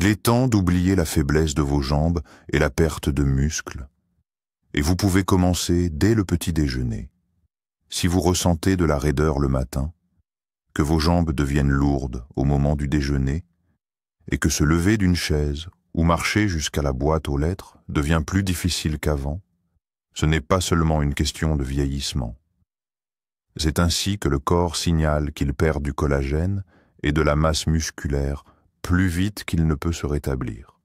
Il est temps d'oublier la faiblesse de vos jambes et la perte de muscles. Et vous pouvez commencer dès le petit déjeuner. Si vous ressentez de la raideur le matin, que vos jambes deviennent lourdes au moment du déjeuner, et que se lever d'une chaise ou marcher jusqu'à la boîte aux lettres devient plus difficile qu'avant, ce n'est pas seulement une question de vieillissement. C'est ainsi que le corps signale qu'il perd du collagène et de la masse musculaire plus vite qu'il ne peut se rétablir.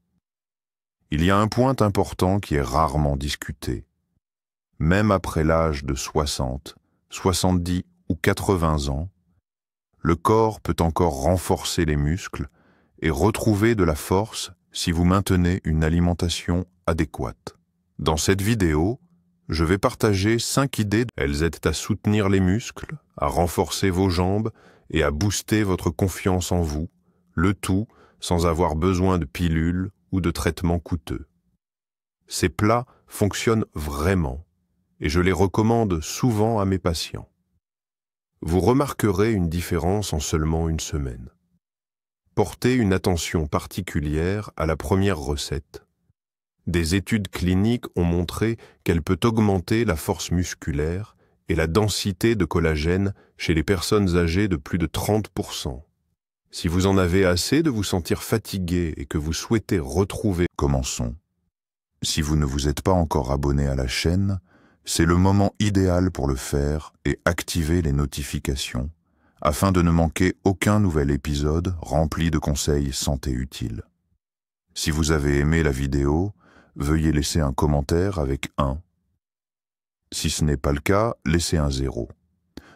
Il y a un point important qui est rarement discuté. Même après l'âge de 60, 70 ou 80 ans, le corps peut encore renforcer les muscles et retrouver de la force si vous maintenez une alimentation adéquate. Dans cette vidéo, je vais partager 5 idées. Elles aident à soutenir les muscles, à renforcer vos jambes et à booster votre confiance en vous, le tout sans avoir besoin de pilules ou de traitements coûteux. Ces plats fonctionnent vraiment et je les recommande souvent à mes patients. Vous remarquerez une différence en seulement une semaine. Portez une attention particulière à la première recette. Des études cliniques ont montré qu'elle peut augmenter la force musculaire et la densité de collagène chez les personnes âgées de plus de 30%. Si vous en avez assez de vous sentir fatigué et que vous souhaitez retrouver, commençons. Si vous ne vous êtes pas encore abonné à la chaîne, c'est le moment idéal pour le faire et activer les notifications afin de ne manquer aucun nouvel épisode rempli de conseils santé utiles. Si vous avez aimé la vidéo, veuillez laisser un commentaire avec 1. Si ce n'est pas le cas, laissez un 0.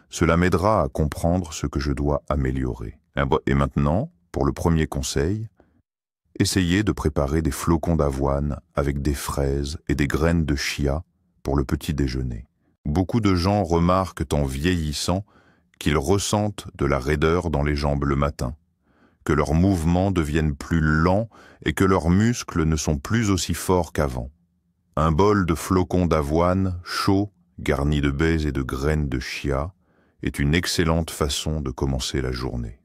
Cela m'aidera à comprendre ce que je dois améliorer. Et maintenant, pour le premier conseil, essayez de préparer des flocons d'avoine avec des fraises et des graines de chia pour le petit déjeuner. Beaucoup de gens remarquent en vieillissant qu'ils ressentent de la raideur dans les jambes le matin, que leurs mouvements deviennent plus lents et que leurs muscles ne sont plus aussi forts qu'avant. Un bol de flocons d'avoine chaud, garni de baies et de graines de chia, est une excellente façon de commencer la journée.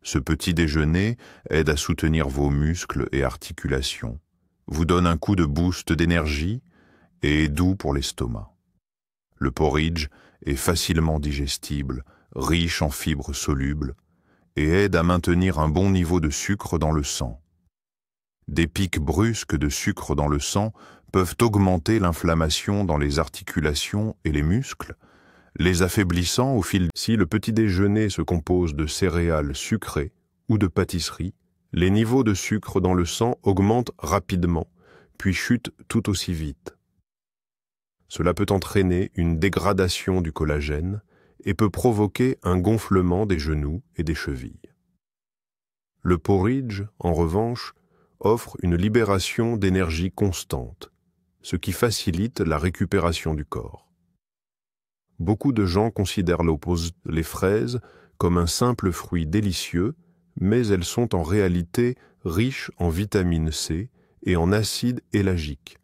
Ce petit déjeuner aide à soutenir vos muscles et articulations, vous donne un coup de boost d'énergie et est doux pour l'estomac. Le porridge est facilement digestible, riche en fibres solubles, et aide à maintenir un bon niveau de sucre dans le sang. Des pics brusques de sucre dans le sang peuvent augmenter l'inflammation dans les articulations et les muscles, les affaiblissant au fil. Si le petit déjeuner se compose de céréales sucrées ou de pâtisseries, les niveaux de sucre dans le sang augmentent rapidement, puis chutent tout aussi vite. Cela peut entraîner une dégradation du collagène et peut provoquer un gonflement des genoux et des chevilles. Le porridge, en revanche, offre une libération d'énergie constante, ce qui facilite la récupération du corps. Beaucoup de gens considèrent les fraises comme un simple fruit délicieux, mais elles sont en réalité riches en vitamine C et en acide éllagique.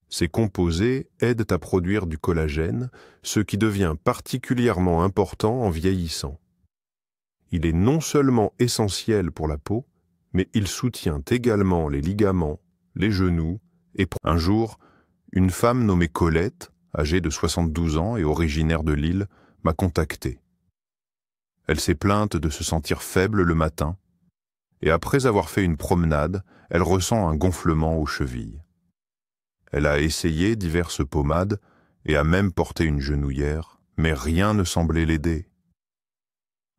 Ces composés aident à produire du collagène, ce qui devient particulièrement important en vieillissant. Il est non seulement essentiel pour la peau, mais il soutient également les ligaments, les genoux et... Un jour, une femme nommée Colette, âgée de 72 ans et originaire de Lille, m'a contacté. Elle s'est plainte de se sentir faible le matin, et après avoir fait une promenade, elle ressent un gonflement aux chevilles. Elle a essayé diverses pommades et a même porté une genouillère, mais rien ne semblait l'aider.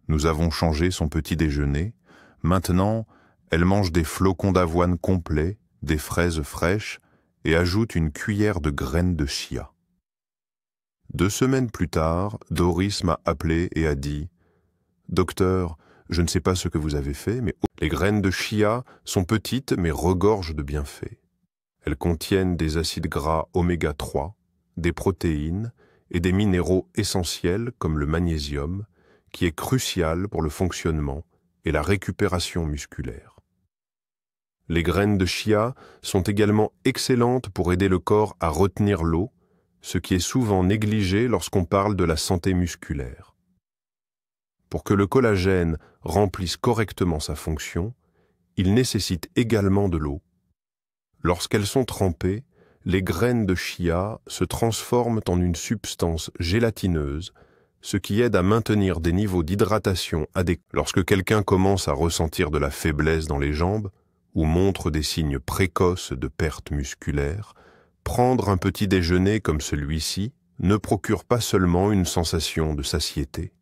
Nous avons changé son petit déjeuner. Maintenant, elle mange des flocons d'avoine complets, des fraises fraîches et ajoute une cuillère de graines de chia. 2 semaines plus tard, Doris m'a appelé et a dit « Docteur, je ne sais pas ce que vous avez fait, mais les graines de chia sont petites mais regorgent de bienfaits. Elles contiennent des acides gras oméga 3, des protéines et des minéraux essentiels comme le magnésium, qui est crucial pour le fonctionnement et la récupération musculaire. Les graines de chia sont également excellentes pour aider le corps à retenir l'eau, ce qui est souvent négligé lorsqu'on parle de la santé musculaire. Pour que le collagène remplisse correctement sa fonction, ils nécessitent également de l'eau. Lorsqu'elles sont trempées, les graines de chia se transforment en une substance gélatineuse, ce qui aide à maintenir des niveaux d'hydratation adéquats. Lorsque quelqu'un commence à ressentir de la faiblesse dans les jambes ou montre des signes précoces de perte musculaire, prendre un petit déjeuner comme celui-ci ne procure pas seulement une sensation de satiété.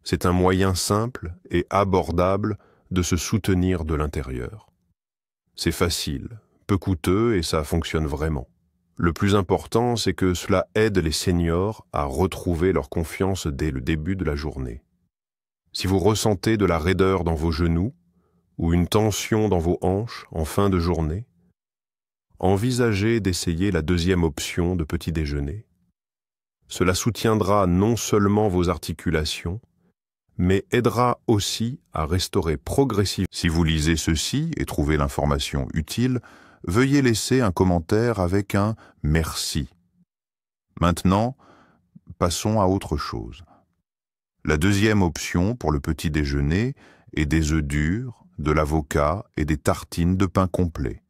C'est un moyen simple et abordable de se soutenir de l'intérieur. C'est facile, peu coûteux et ça fonctionne vraiment. Le plus important, c'est que cela aide les seniors à retrouver leur confiance dès le début de la journée. Si vous ressentez de la raideur dans vos genoux ou une tension dans vos hanches en fin de journée, envisagez d'essayer la deuxième option de petit déjeuner. Cela soutiendra non seulement vos articulations, mais aidera aussi à restaurer progressivement. Si vous lisez ceci et trouvez l'information utile, veuillez laisser un commentaire avec un « merci ». Maintenant, passons à autre chose. La deuxième option pour le petit déjeuner est des œufs durs, de l'avocat et des tartines de pain complet.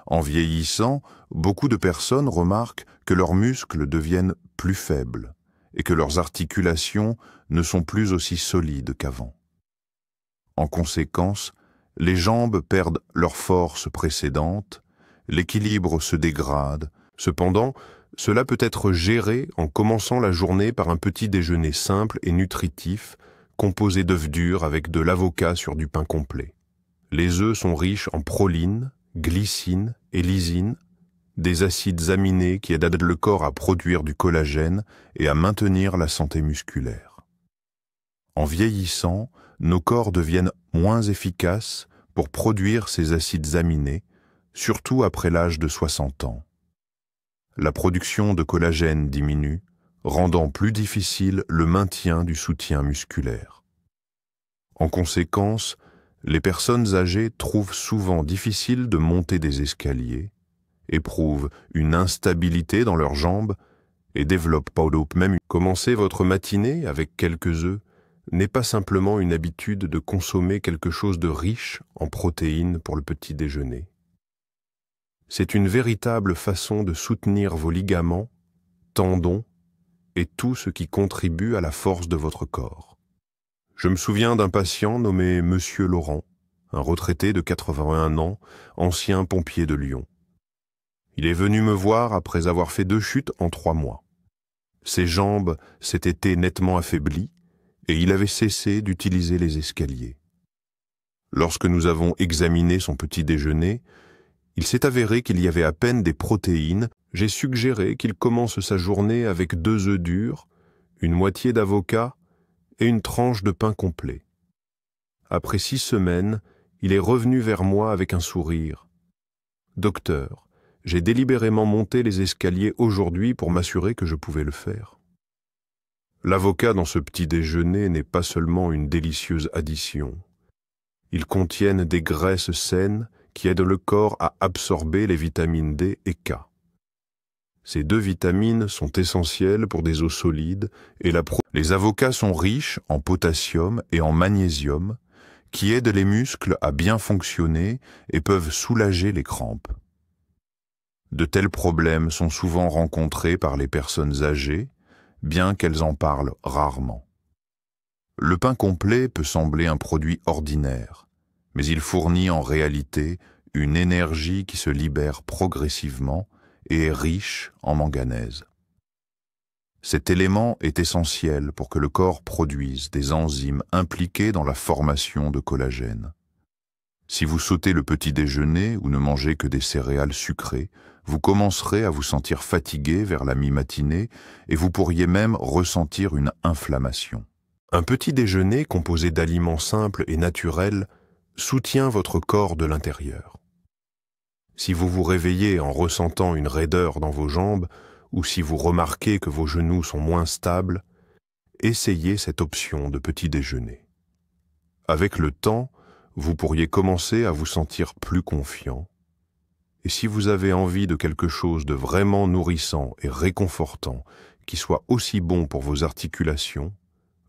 En vieillissant, beaucoup de personnes remarquent que leurs muscles deviennent plus faibles et que leurs articulations ne sont plus aussi solides qu'avant. En conséquence, les jambes perdent leur force précédente, l'équilibre se dégrade. Cependant, cela peut être géré en commençant la journée par un petit déjeuner simple et nutritif, composé d'œufs durs avec de l'avocat sur du pain complet. Les œufs sont riches en proline, glycine et lysine, des acides aminés qui aident le corps à produire du collagène et à maintenir la santé musculaire. En vieillissant, nos corps deviennent moins efficaces pour produire ces acides aminés, surtout après l'âge de 60 ans. La production de collagène diminue, rendant plus difficile le maintien du soutien musculaire. En conséquence, les personnes âgées trouvent souvent difficile de monter des escaliers, éprouvent une instabilité dans leurs jambes et développent même. Commencer votre matinée avec quelques œufs n'est pas simplement une habitude de consommer quelque chose de riche en protéines pour le petit déjeuner. C'est une véritable façon de soutenir vos ligaments, tendons et tout ce qui contribue à la force de votre corps. Je me souviens d'un patient nommé Monsieur Laurent, un retraité de 81 ans, ancien pompier de Lyon. Il est venu me voir après avoir fait 2 chutes en 3 mois. Ses jambes s'étaient nettement affaiblies et il avait cessé d'utiliser les escaliers. Lorsque nous avons examiné son petit déjeuner, il s'est avéré qu'il y avait à peine des protéines. J'ai suggéré qu'il commence sa journée avec 2 œufs durs, une moitié d'avocat et une tranche de pain complet. Après 6 semaines, il est revenu vers moi avec un sourire. « Docteur, j'ai délibérément monté les escaliers aujourd'hui pour m'assurer que je pouvais le faire. » L'avocat dans ce petit déjeuner n'est pas seulement une délicieuse addition. Ils contiennent des graisses saines qui aident le corps à absorber les vitamines D et K. Ces 2 vitamines sont essentielles pour des os solides et Les avocats sont riches en potassium et en magnésium qui aident les muscles à bien fonctionner et peuvent soulager les crampes. De tels problèmes sont souvent rencontrés par les personnes âgées, bien qu'elles en parlent rarement. Le pain complet peut sembler un produit ordinaire, mais il fournit en réalité une énergie qui se libère progressivement et est riche en manganèse. Cet élément est essentiel pour que le corps produise des enzymes impliquées dans la formation de collagène. Si vous sautez le petit déjeuner ou ne mangez que des céréales sucrées, vous commencerez à vous sentir fatigué vers la mi-matinée et vous pourriez même ressentir une inflammation. Un petit déjeuner composé d'aliments simples et naturels soutient votre corps de l'intérieur. Si vous vous réveillez en ressentant une raideur dans vos jambes ou si vous remarquez que vos genoux sont moins stables, essayez cette option de petit déjeuner. Avec le temps, vous pourriez commencer à vous sentir plus confiant. Et si vous avez envie de quelque chose de vraiment nourrissant et réconfortant, qui soit aussi bon pour vos articulations,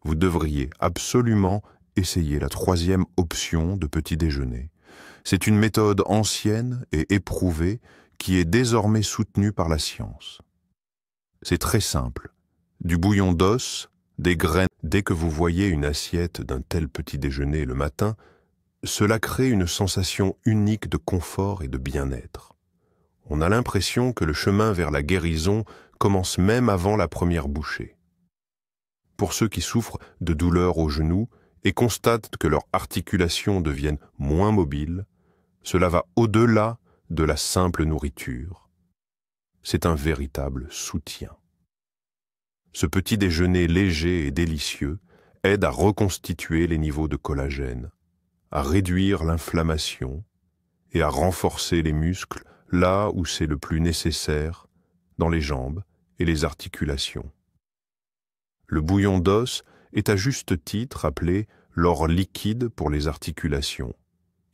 vous devriez absolument essayez la troisième option de petit déjeuner. C'est une méthode ancienne et éprouvée qui est désormais soutenue par la science. C'est très simple. Du bouillon d'os, des graines. Dès que vous voyez une assiette d'un tel petit déjeuner le matin, cela crée une sensation unique de confort et de bien-être. On a l'impression que le chemin vers la guérison commence même avant la première bouchée. Pour ceux qui souffrent de douleurs aux genoux et constatent que leurs articulations deviennent moins mobiles, cela va au-delà de la simple nourriture. C'est un véritable soutien. Ce petit déjeuner léger et délicieux aide à reconstituer les niveaux de collagène, à réduire l'inflammation et à renforcer les muscles là où c'est le plus nécessaire, dans les jambes et les articulations. Le bouillon d'os est à juste titre appelé l'or liquide pour les articulations.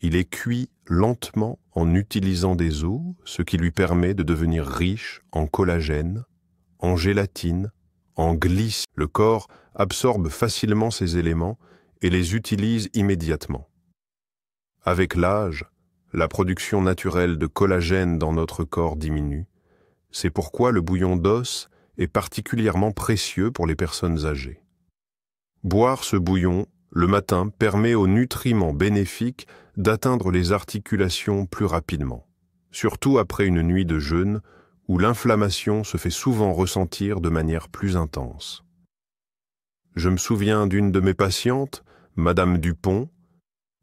Il est cuit lentement en utilisant des os, ce qui lui permet de devenir riche en collagène, en gélatine, en glycine. Le corps absorbe facilement ces éléments et les utilise immédiatement. Avec l'âge, la production naturelle de collagène dans notre corps diminue. C'est pourquoi le bouillon d'os est particulièrement précieux pour les personnes âgées. Boire ce bouillon le matin permet aux nutriments bénéfiques d'atteindre les articulations plus rapidement, surtout après une nuit de jeûne où l'inflammation se fait souvent ressentir de manière plus intense. Je me souviens d'une de mes patientes, Madame Dupont,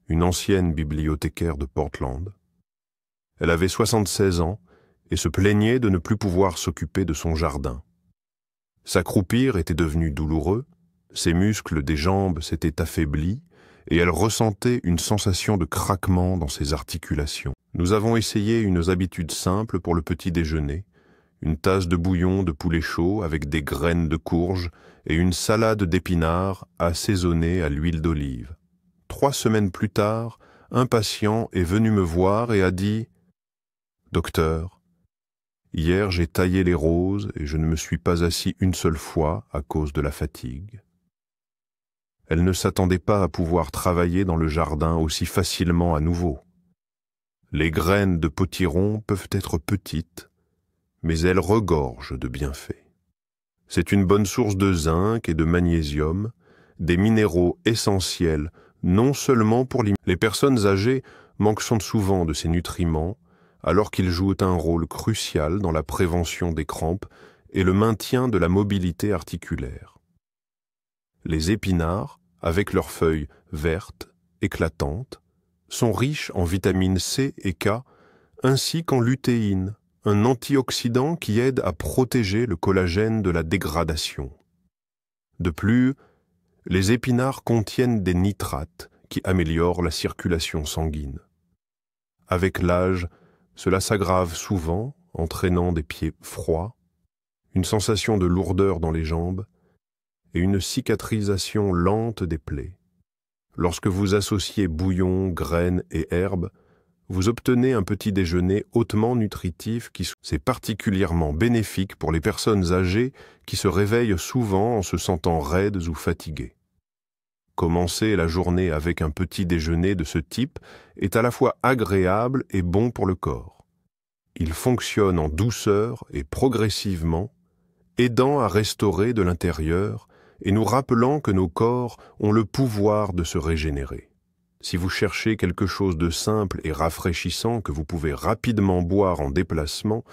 une ancienne bibliothécaire de Portland. Elle avait 76 ans et se plaignait de ne plus pouvoir s'occuper de son jardin. S'accroupir était devenu douloureux, ses muscles des jambes s'étaient affaiblis et elle ressentait une sensation de craquement dans ses articulations. Nous avons essayé une habitude simple pour le petit déjeuner, une tasse de bouillon de poulet chaud avec des graines de courge et une salade d'épinards assaisonnée à l'huile d'olive. 3 semaines plus tard, un patient est venu me voir et a dit « Docteur, hier j'ai taillé les roses et je ne me suis pas assis une seule fois à cause de la fatigue. » Elle ne s'attendait pas à pouvoir travailler dans le jardin aussi facilement à nouveau. Les graines de potiron peuvent être petites, mais elles regorgent de bienfaits. C'est une bonne source de zinc et de magnésium, des minéraux essentiels non seulement pour les personnes âgées manquent souvent de ces nutriments, alors qu'ils jouent un rôle crucial dans la prévention des crampes et le maintien de la mobilité articulaire. Les épinards, avec leurs feuilles vertes, éclatantes, sont riches en vitamines C et K, ainsi qu'en lutéine, un antioxydant qui aide à protéger le collagène de la dégradation. De plus, les épinards contiennent des nitrates qui améliorent la circulation sanguine. Avec l'âge, cela s'aggrave souvent, entraînant des pieds froids, une sensation de lourdeur dans les jambes et une cicatrisation lente des plaies. Lorsque vous associez bouillon, graines et herbes, vous obtenez un petit déjeuner hautement nutritif c'est particulièrement bénéfique pour les personnes âgées qui se réveillent souvent en se sentant raides ou fatiguées. Commencer la journée avec un petit déjeuner de ce type est à la fois agréable et bon pour le corps. Il fonctionne en douceur et progressivement, aidant à restaurer de l'intérieur et nous rappelant que nos corps ont le pouvoir de se régénérer. Si vous cherchez quelque chose de simple et rafraîchissant que vous pouvez rapidement boire en déplacement,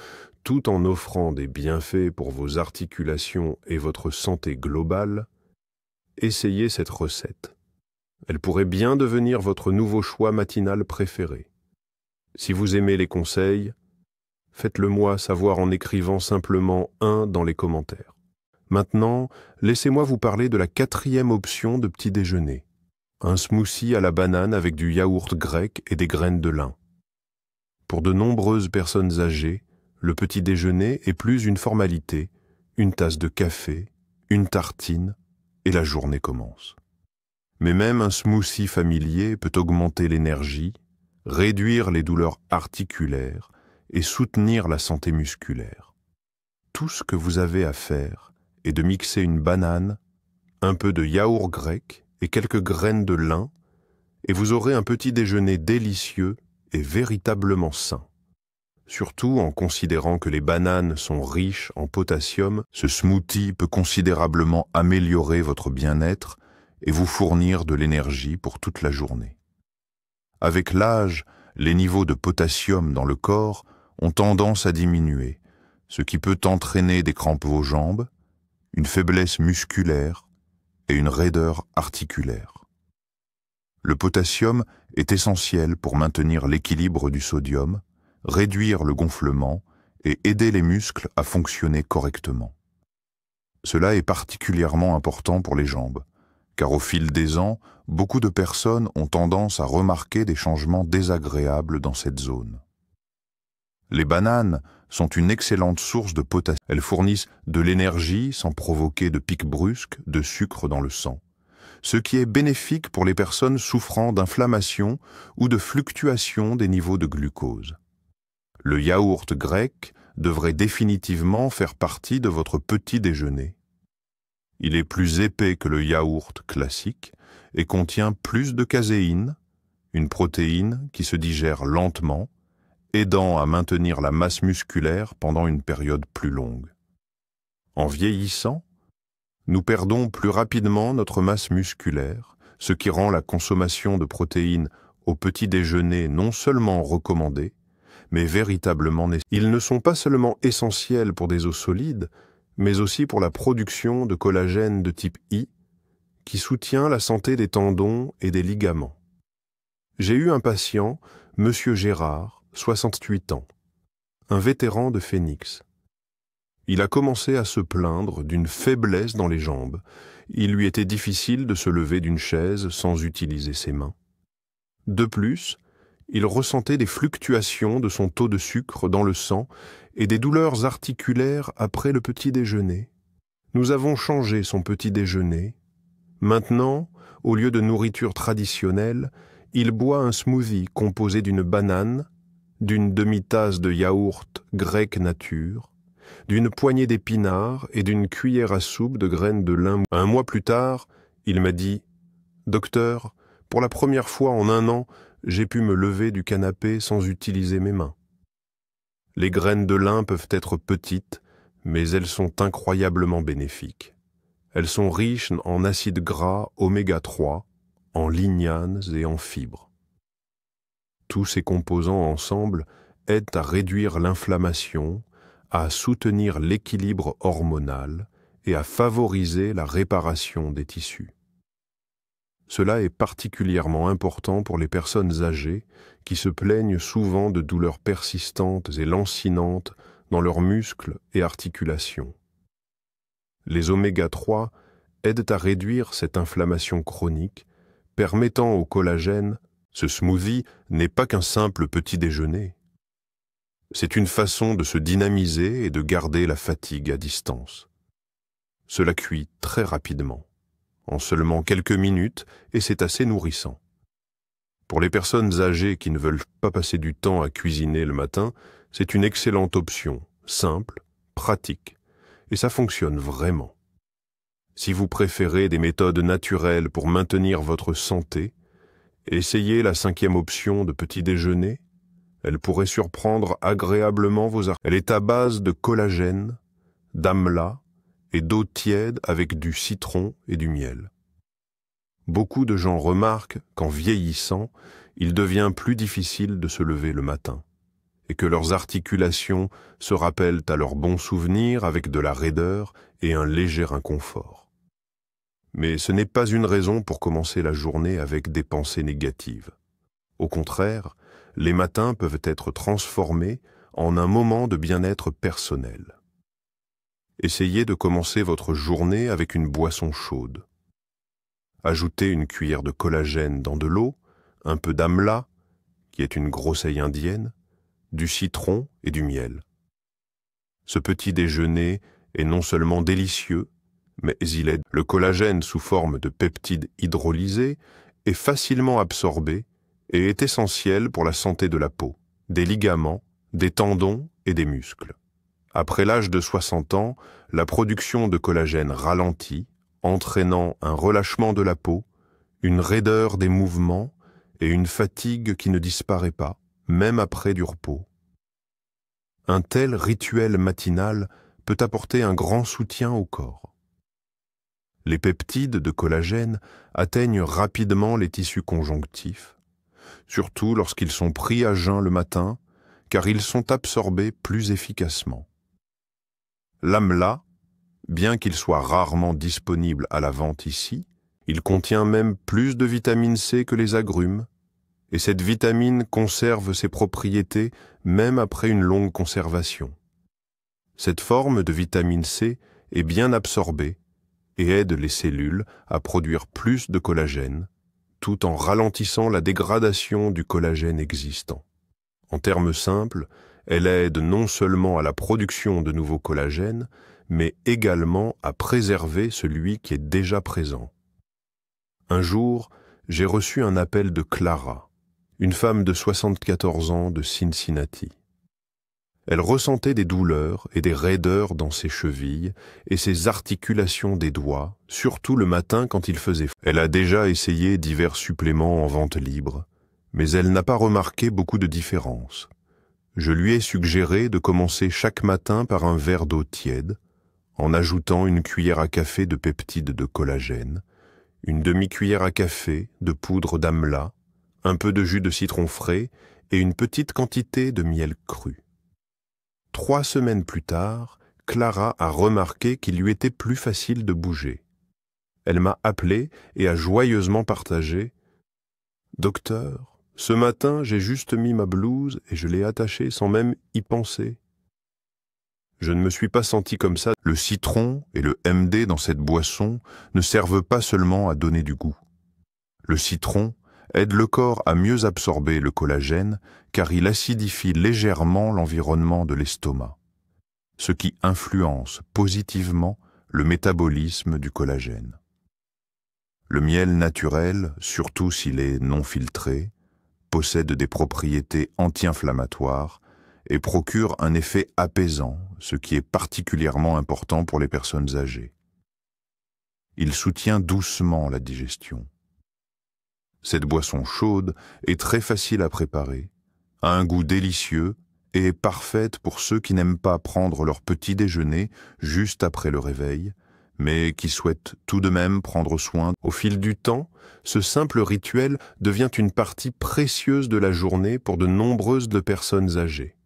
tout en offrant des bienfaits pour vos articulations et votre santé globale, essayez cette recette. Elle pourrait bien devenir votre nouveau choix matinal préféré. Si vous aimez les conseils, faites-le moi savoir en écrivant simplement 1 dans les commentaires. Maintenant, laissez-moi vous parler de la 4e option de petit déjeuner. Un smoothie à la banane avec du yaourt grec et des graines de lin. Pour de nombreuses personnes âgées, le petit déjeuner est plus une formalité, une tasse de café, une tartine, et la journée commence. Mais même un smoothie familier peut augmenter l'énergie, réduire les douleurs articulaires et soutenir la santé musculaire. Tout ce que vous avez à faire est de mixer une banane, un peu de yaourt grec et quelques graines de lin, et vous aurez un petit déjeuner délicieux et véritablement sain. Surtout en considérant que les bananes sont riches en potassium, ce smoothie peut considérablement améliorer votre bien-être et vous fournir de l'énergie pour toute la journée. Avec l'âge, les niveaux de potassium dans le corps ont tendance à diminuer, ce qui peut entraîner des crampes aux jambes, une faiblesse musculaire et une raideur articulaire. Le potassium est essentiel pour maintenir l'équilibre du sodium, réduire le gonflement et aider les muscles à fonctionner correctement. Cela est particulièrement important pour les jambes, car au fil des ans, beaucoup de personnes ont tendance à remarquer des changements désagréables dans cette zone. Les bananes sont une excellente source de potassium. Elles fournissent de l'énergie sans provoquer de pics brusques de sucre dans le sang, ce qui est bénéfique pour les personnes souffrant d'inflammation ou de fluctuations des niveaux de glucose. Le yaourt grec devrait définitivement faire partie de votre petit déjeuner. Il est plus épais que le yaourt classique et contient plus de caséine, une protéine qui se digère lentement, aidant à maintenir la masse musculaire pendant une période plus longue. En vieillissant, nous perdons plus rapidement notre masse musculaire, ce qui rend la consommation de protéines au petit déjeuner non seulement recommandée, mais véritablement nécessaires. Ils ne sont pas seulement essentiels pour des os solides, mais aussi pour la production de collagène de type I, qui soutient la santé des tendons et des ligaments. J'ai eu un patient, Monsieur Gérard, 68 ans, un vétéran de Phoenix. Il a commencé à se plaindre d'une faiblesse dans les jambes. Il lui était difficile de se lever d'une chaise sans utiliser ses mains. De plus, il ressentait des fluctuations de son taux de sucre dans le sang et des douleurs articulaires après le petit déjeuner. Nous avons changé son petit déjeuner. Maintenant, au lieu de nourriture traditionnelle, il boit un smoothie composé d'une banane, d'une demi-tasse de yaourt grec nature, d'une poignée d'épinards et d'une cuillère à soupe de graines de lin. Un mois plus tard, il m'a dit « Docteur, pour la première fois en 1 an, j'ai pu me lever du canapé sans utiliser mes mains. » Les graines de lin peuvent être petites, mais elles sont incroyablement bénéfiques. Elles sont riches en acides gras oméga 3, en lignanes et en fibres. Tous ces composants ensemble aident à réduire l'inflammation, à soutenir l'équilibre hormonal et à favoriser la réparation des tissus. Cela est particulièrement important pour les personnes âgées qui se plaignent souvent de douleurs persistantes et lancinantes dans leurs muscles et articulations. Les oméga 3 aident à réduire cette inflammation chronique, permettant au collagène. Ce smoothie n'est pas qu'un simple petit déjeuner. C'est une façon de se dynamiser et de garder la fatigue à distance. Cela cuit très rapidement, en seulement quelques minutes, et c'est assez nourrissant. Pour les personnes âgées qui ne veulent pas passer du temps à cuisiner le matin, c'est une excellente option, simple, pratique, et ça fonctionne vraiment. Si vous préférez des méthodes naturelles pour maintenir votre santé, essayez la 5e option de petit déjeuner. Elle pourrait surprendre agréablement vos articulations. Elle est à base de collagène, d'amla et d'eau tiède avec du citron et du miel. Beaucoup de gens remarquent qu'en vieillissant, il devient plus difficile de se lever le matin et que leurs articulations se rappellent à leurs bons souvenirs avec de la raideur et un léger inconfort. Mais ce n'est pas une raison pour commencer la journée avec des pensées négatives. Au contraire, les matins peuvent être transformés en un moment de bien-être personnel. Essayez de commencer votre journée avec une boisson chaude. Ajoutez une cuillère de collagène dans de l'eau, un peu d'amla, qui est une groseille indienne, du citron et du miel. Ce petit déjeuner est non seulement délicieux, mais il aide. Le collagène sous forme de peptides hydrolysés est facilement absorbé et est essentiel pour la santé de la peau, des ligaments, des tendons et des muscles. Après l'âge de 60 ans, la production de collagène ralentit, entraînant un relâchement de la peau, une raideur des mouvements et une fatigue qui ne disparaît pas, même après du repos. Un tel rituel matinal peut apporter un grand soutien au corps. Les peptides de collagène atteignent rapidement les tissus conjonctifs, surtout lorsqu'ils sont pris à jeun le matin, car ils sont absorbés plus efficacement. L'amla, bien qu'il soit rarement disponible à la vente ici, il contient même plus de vitamine C que les agrumes, et cette vitamine conserve ses propriétés même après une longue conservation. Cette forme de vitamine C est bien absorbée et aide les cellules à produire plus de collagène, tout en ralentissant la dégradation du collagène existant. En termes simples, elle aide non seulement à la production de nouveaux collagènes, mais également à préserver celui qui est déjà présent. Un jour, j'ai reçu un appel de Clara, une femme de 74 ans de Cincinnati. Elle ressentait des douleurs et des raideurs dans ses chevilles et ses articulations des doigts, surtout le matin quand il faisait froid. Elle a déjà essayé divers suppléments en vente libre, mais elle n'a pas remarqué beaucoup de différence. Je lui ai suggéré de commencer chaque matin par un verre d'eau tiède, en ajoutant une cuillère à café de peptides de collagène, une demi-cuillère à café de poudre d'amla, un peu de jus de citron frais et une petite quantité de miel cru. 3 semaines plus tard, Clara a remarqué qu'il lui était plus facile de bouger. Elle m'a appelé et a joyeusement partagé « Docteur, ce matin j'ai juste mis ma blouse et je l'ai attachée sans même y penser. Je ne me suis pas senti comme ça. » Le citron et le MD dans cette boisson ne servent pas seulement à donner du goût. Le citron aide le corps à mieux absorber le collagène car il acidifie légèrement l'environnement de l'estomac, ce qui influence positivement le métabolisme du collagène. Le miel naturel, surtout s'il est non filtré, possède des propriétés anti-inflammatoires et procure un effet apaisant, ce qui est particulièrement important pour les personnes âgées. Il soutient doucement la digestion. Cette boisson chaude est très facile à préparer, a un goût délicieux et est parfaite pour ceux qui n'aiment pas prendre leur petit déjeuner juste après le réveil, mais qui souhaitent tout de même prendre soin. Au fil du temps, ce simple rituel devient une partie précieuse de la journée pour de nombreuses personnes âgées.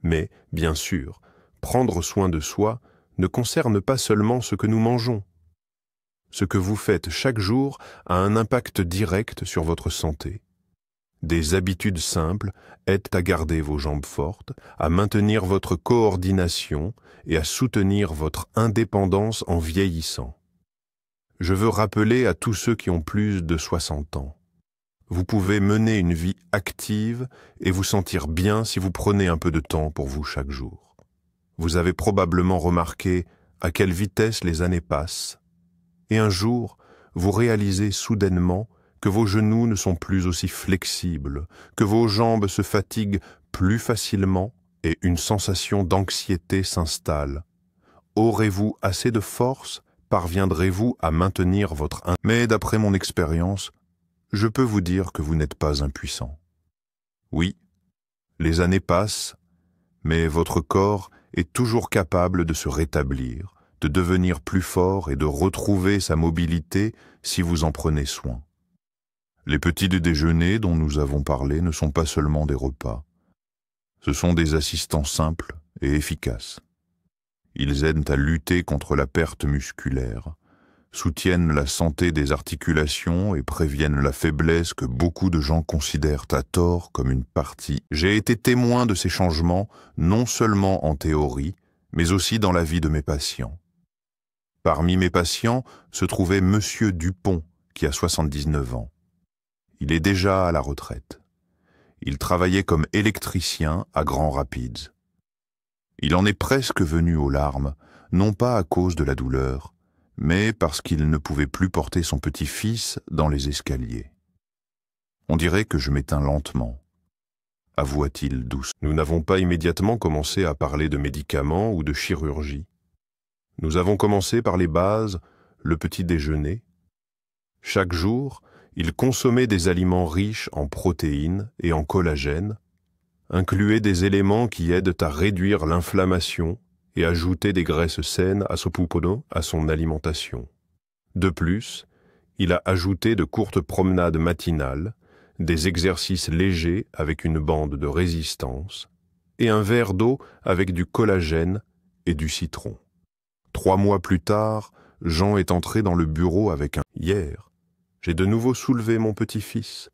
Mais, bien sûr, prendre soin de soi ne concerne pas seulement ce que nous mangeons. Ce que vous faites chaque jour a un impact direct sur votre santé. Des habitudes simples aident à garder vos jambes fortes, à maintenir votre coordination et à soutenir votre indépendance en vieillissant. Je veux rappeler à tous ceux qui ont plus de 60 ans. Vous pouvez mener une vie active et vous sentir bien si vous prenez un peu de temps pour vous chaque jour. Vous avez probablement remarqué à quelle vitesse les années passent. Et un jour, vous réalisez soudainement que vos genoux ne sont plus aussi flexibles, que vos jambes se fatiguent plus facilement et une sensation d'anxiété s'installe. Aurez-vous assez de force? Parviendrez-vous à maintenir votre... Mais d'après mon expérience, je peux vous dire que vous n'êtes pas impuissant. Oui, les années passent, mais votre corps est toujours capable de se rétablir, de devenir plus fort et de retrouver sa mobilité si vous en prenez soin. Les petits déjeuners dont nous avons parlé ne sont pas seulement des repas. Ce sont des assistants simples et efficaces. Ils aident à lutter contre la perte musculaire, soutiennent la santé des articulations et préviennent la faiblesse que beaucoup de gens considèrent à tort comme une partie. J'ai été témoin de ces changements, non seulement en théorie, mais aussi dans la vie de mes patients. Parmi mes patients se trouvait Monsieur Dupont, qui a 79 ans. Il est déjà à la retraite. Il travaillait comme électricien à Grand Rapids. Il en est presque venu aux larmes, non pas à cause de la douleur, mais parce qu'il ne pouvait plus porter son petit-fils dans les escaliers. On dirait que je m'éteins lentement, avoua-t-il doucement. Nous n'avons pas immédiatement commencé à parler de médicaments ou de chirurgie. Nous avons commencé par les bases, le petit déjeuner. Chaque jour, Il consommait des aliments riches en protéines et en collagène, incluait des éléments qui aident à réduire l'inflammation et ajouter des graisses saines à son alimentation. De plus, il a ajouté de courtes promenades matinales, des exercices légers avec une bande de résistance et un verre d'eau avec du collagène et du citron. 3 mois plus tard, Jean est entré dans le bureau avec un « Hier, j'ai de nouveau soulevé mon petit-fils,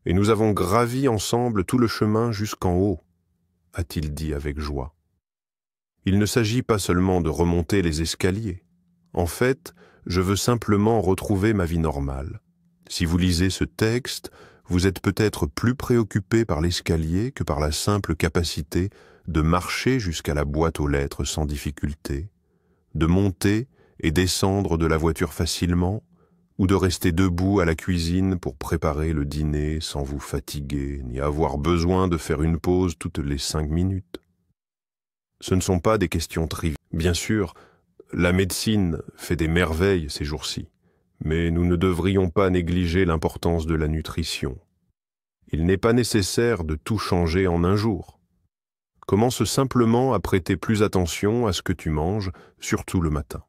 et nous avons gravi ensemble tout le chemin jusqu'en haut », a-t-il dit avec joie. Il ne s'agit pas seulement de remonter les escaliers. En fait, je veux simplement retrouver ma vie normale. Si vous lisez ce texte, vous êtes peut-être plus préoccupé par l'escalier que par la simple capacité de marcher jusqu'à la boîte aux lettres sans difficulté, de monter et descendre de la voiture facilement, ou de rester debout à la cuisine pour préparer le dîner sans vous fatiguer, ni avoir besoin de faire une pause toutes les 5 minutes. Ce ne sont pas des questions triviales. Bien sûr, la médecine fait des merveilles ces jours-ci, mais nous ne devrions pas négliger l'importance de la nutrition. Il n'est pas nécessaire de tout changer en un jour. Commence simplement à prêter plus attention à ce que tu manges, surtout le matin.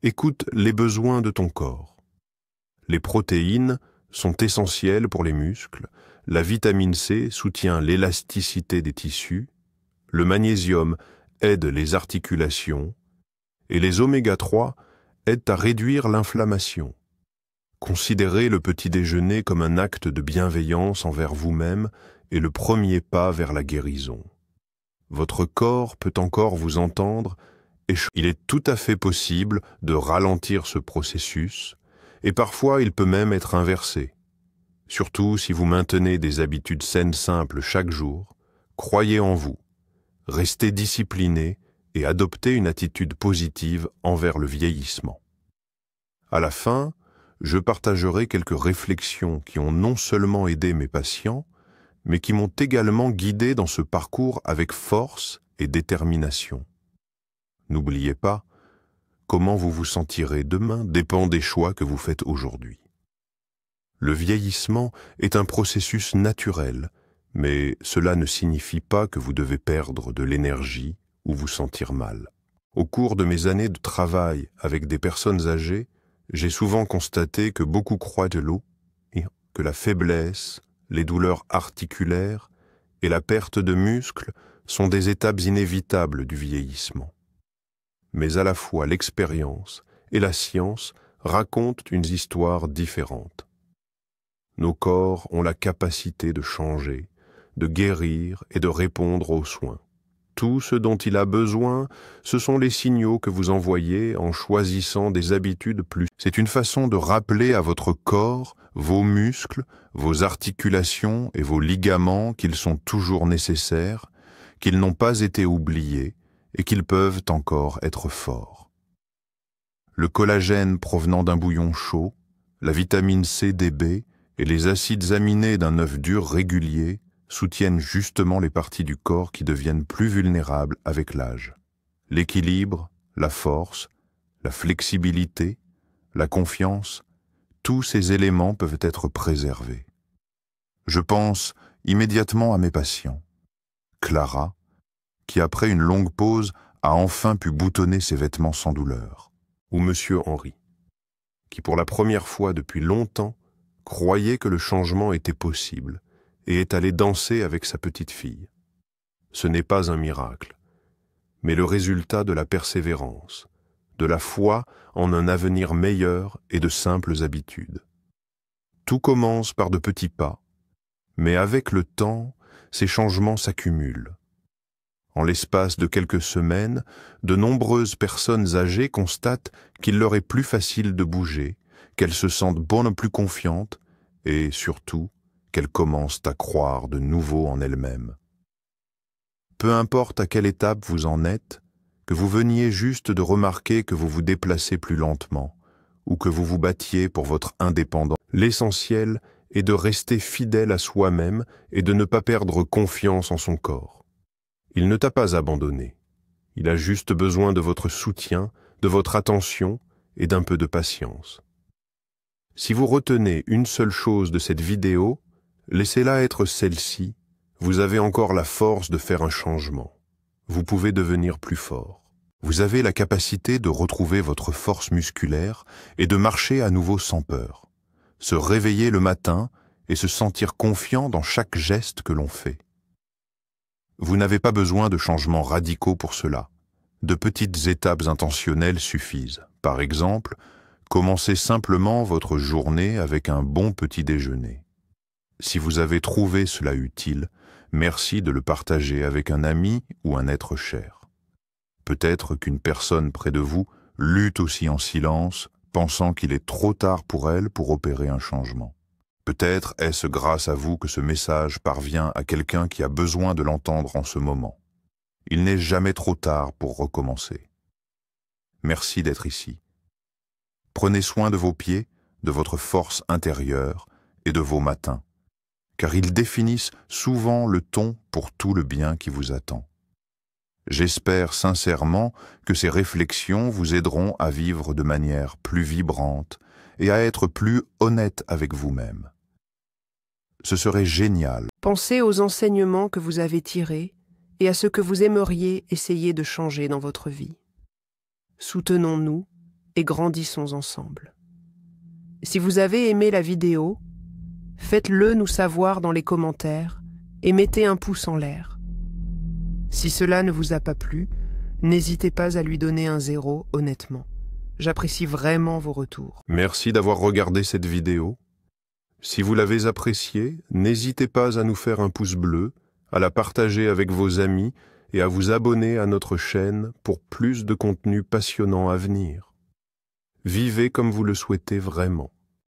Écoute les besoins de ton corps. Les protéines sont essentielles pour les muscles, la vitamine C soutient l'élasticité des tissus, le magnésium aide les articulations, et les oméga-3 aident à réduire l'inflammation. Considérez le petit déjeuner comme un acte de bienveillance envers vous-même et le premier pas vers la guérison. Votre corps peut encore vous entendre et il est tout à fait possible de ralentir ce processus et parfois il peut même être inversé. Surtout si vous maintenez des habitudes saines simples chaque jour, croyez en vous, restez discipliné et adoptez une attitude positive envers le vieillissement. À la fin, je partagerai quelques réflexions qui ont non seulement aidé mes patients, mais qui m'ont également guidé dans ce parcours avec force et détermination. N'oubliez pas, comment vous vous sentirez demain dépend des choix que vous faites aujourd'hui. Le vieillissement est un processus naturel, mais cela ne signifie pas que vous devez perdre de l'énergie ou vous sentir mal. Au cours de mes années de travail avec des personnes âgées, j'ai souvent constaté que beaucoup croient de l'eau et que la faiblesse, les douleurs articulaires et la perte de muscles sont des étapes inévitables du vieillissement. Mais à la fois l'expérience et la science racontent une histoire différente. Nos corps ont la capacité de changer, de guérir et de répondre aux soins. Tout ce dont il a besoin, ce sont les signaux que vous envoyez en choisissant des habitudes plus. C'est une façon de rappeler à votre corps, vos muscles, vos articulations et vos ligaments qu'ils sont toujours nécessaires, qu'ils n'ont pas été oubliés et qu'ils peuvent encore être forts. Le collagène provenant d'un bouillon chaud, la vitamine C des baies et les acides aminés d'un œuf dur régulier soutiennent justement les parties du corps qui deviennent plus vulnérables avec l'âge. L'équilibre, la force, la flexibilité, la confiance, tous ces éléments peuvent être préservés. Je pense immédiatement à mes patients. Clara, qui après une longue pause a enfin pu boutonner ses vêtements sans douleur. Ou Monsieur Henri, qui pour la première fois depuis longtemps croyait que le changement était possible et est allé danser avec sa petite fille. Ce n'est pas un miracle, mais le résultat de la persévérance, de la foi en un avenir meilleur et de simples habitudes. Tout commence par de petits pas, mais avec le temps, ces changements s'accumulent. En l'espace de quelques semaines, de nombreuses personnes âgées constatent qu'il leur est plus facile de bouger, qu'elles se sentent bonnes, plus confiantes et, surtout, qu'elles commencent à croire de nouveau en elles-mêmes. Peu importe à quelle étape vous en êtes, que vous veniez juste de remarquer que vous vous déplacez plus lentement ou que vous vous battiez pour votre indépendance, l'essentiel est de rester fidèle à soi-même et de ne pas perdre confiance en son corps. Il ne t'a pas abandonné. Il a juste besoin de votre soutien, de votre attention et d'un peu de patience. Si vous retenez une seule chose de cette vidéo, laissez-la être celle-ci. Vous avez encore la force de faire un changement. Vous pouvez devenir plus fort. Vous avez la capacité de retrouver votre force musculaire et de marcher à nouveau sans peur. Se réveiller le matin et se sentir confiant dans chaque geste que l'on fait. Vous n'avez pas besoin de changements radicaux pour cela. De petites étapes intentionnelles suffisent. Par exemple, commencez simplement votre journée avec un bon petit déjeuner. Si vous avez trouvé cela utile, merci de le partager avec un ami ou un être cher. Peut-être qu'une personne près de vous lutte aussi en silence, pensant qu'il est trop tard pour elle pour opérer un changement. Peut-être est-ce grâce à vous que ce message parvient à quelqu'un qui a besoin de l'entendre en ce moment. Il n'est jamais trop tard pour recommencer. Merci d'être ici. Prenez soin de vos pieds, de votre force intérieure et de vos matins, car ils définissent souvent le ton pour tout le bien qui vous attend. J'espère sincèrement que ces réflexions vous aideront à vivre de manière plus vibrante et à être plus honnête avec vous-même. Ce serait génial. Pensez aux enseignements que vous avez tirés et à ce que vous aimeriez essayer de changer dans votre vie. Soutenons-nous et grandissons ensemble. Si vous avez aimé la vidéo, faites-le nous savoir dans les commentaires et mettez un pouce en l'air. Si cela ne vous a pas plu, n'hésitez pas à lui donner un 0 honnêtement. J'apprécie vraiment vos retours. Merci d'avoir regardé cette vidéo. Si vous l'avez appréciée, n'hésitez pas à nous faire un pouce bleu, à la partager avec vos amis et à vous abonner à notre chaîne pour plus de contenu passionnant à venir. Vivez comme vous le souhaitez vraiment.